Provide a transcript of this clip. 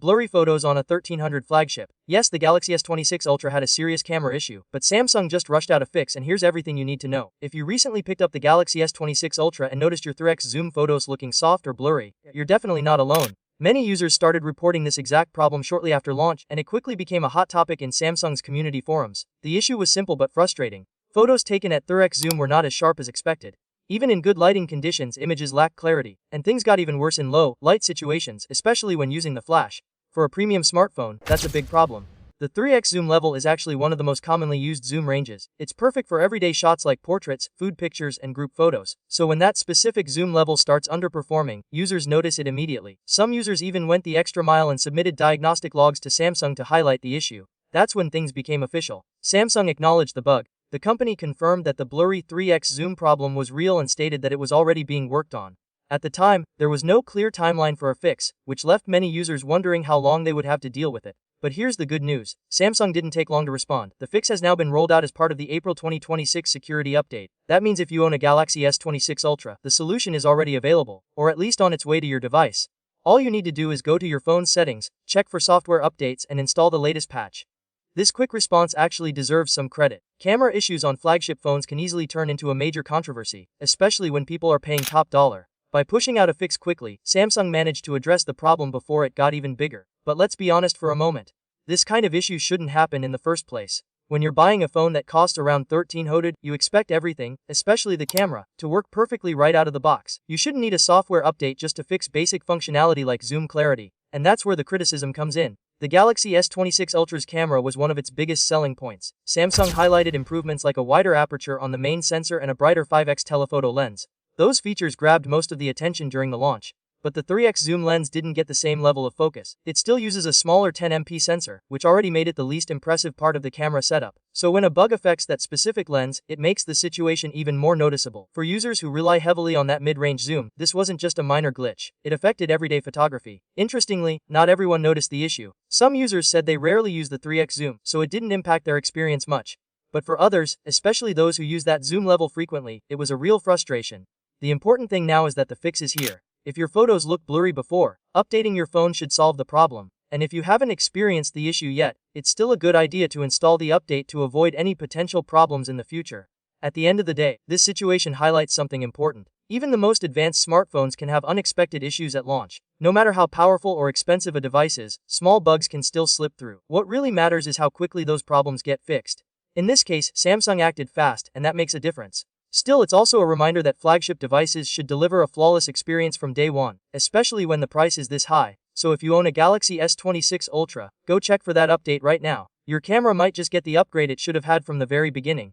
Blurry photos on a 1300 flagship. Yes, the Galaxy S26 Ultra had a serious camera issue, but Samsung just rushed out a fix, and here's everything you need to know. If you recently picked up the Galaxy S26 Ultra and noticed your 3x zoom photos looking soft or blurry, you're definitely not alone. Many users started reporting this exact problem shortly after launch, and it quickly became a hot topic in Samsung's community forums. The issue was simple but frustrating. Photos taken at 3x zoom were not as sharp as expected. Even in good lighting conditions, images lacked clarity, and things got even worse in low light situations, especially when using the flash. For a premium smartphone, that's a big problem. The 3x zoom level is actually one of the most commonly used zoom ranges. It's perfect for everyday shots like portraits, food pictures, and group photos. So when that specific zoom level starts underperforming, users notice it immediately. Some users even went the extra mile and submitted diagnostic logs to Samsung to highlight the issue. That's when things became official. Samsung acknowledged the bug. The company confirmed that the blurry 3x zoom problem was real and stated that it was already being worked on. At the time, there was no clear timeline for a fix, which left many users wondering how long they would have to deal with it. But here's the good news. Samsung didn't take long to respond. The fix has now been rolled out as part of the April 2026 security update. That means if you own a Galaxy S26 Ultra, the solution is already available, or at least on its way to your device. All you need to do is go to your phone's settings, check for software updates, and install the latest patch. This quick response actually deserves some credit. Camera issues on flagship phones can easily turn into a major controversy, especially when people are paying top dollar. By pushing out a fix quickly, Samsung managed to address the problem before it got even bigger. But let's be honest for a moment. This kind of issue shouldn't happen in the first place. When you're buying a phone that costs around $1,300, you expect everything, especially the camera, to work perfectly right out of the box. You shouldn't need a software update just to fix basic functionality like zoom clarity. And that's where the criticism comes in. The Galaxy S26 Ultra's camera was one of its biggest selling points. Samsung highlighted improvements like a wider aperture on the main sensor and a brighter 5x telephoto lens. Those features grabbed most of the attention during the launch. But the 3x zoom lens didn't get the same level of focus. It still uses a smaller 10MP sensor, which already made it the least impressive part of the camera setup. So when a bug affects that specific lens, it makes the situation even more noticeable. For users who rely heavily on that mid-range zoom, this wasn't just a minor glitch. It affected everyday photography. Interestingly, not everyone noticed the issue. Some users said they rarely use the 3x zoom, so it didn't impact their experience much. But for others, especially those who use that zoom level frequently, it was a real frustration. The important thing now is that the fix is here. If your photos looked blurry before, updating your phone should solve the problem. And if you haven't experienced the issue yet, it's still a good idea to install the update to avoid any potential problems in the future. At the end of the day, this situation highlights something important. Even the most advanced smartphones can have unexpected issues at launch. No matter how powerful or expensive a device is, small bugs can still slip through. What really matters is how quickly those problems get fixed. In this case, Samsung acted fast, and that makes a difference. Still, it's also a reminder that flagship devices should deliver a flawless experience from day one, especially when the price is this high. So if you own a Galaxy S26 Ultra, go check for that update right now. Your camera might just get the upgrade it should have had from the very beginning.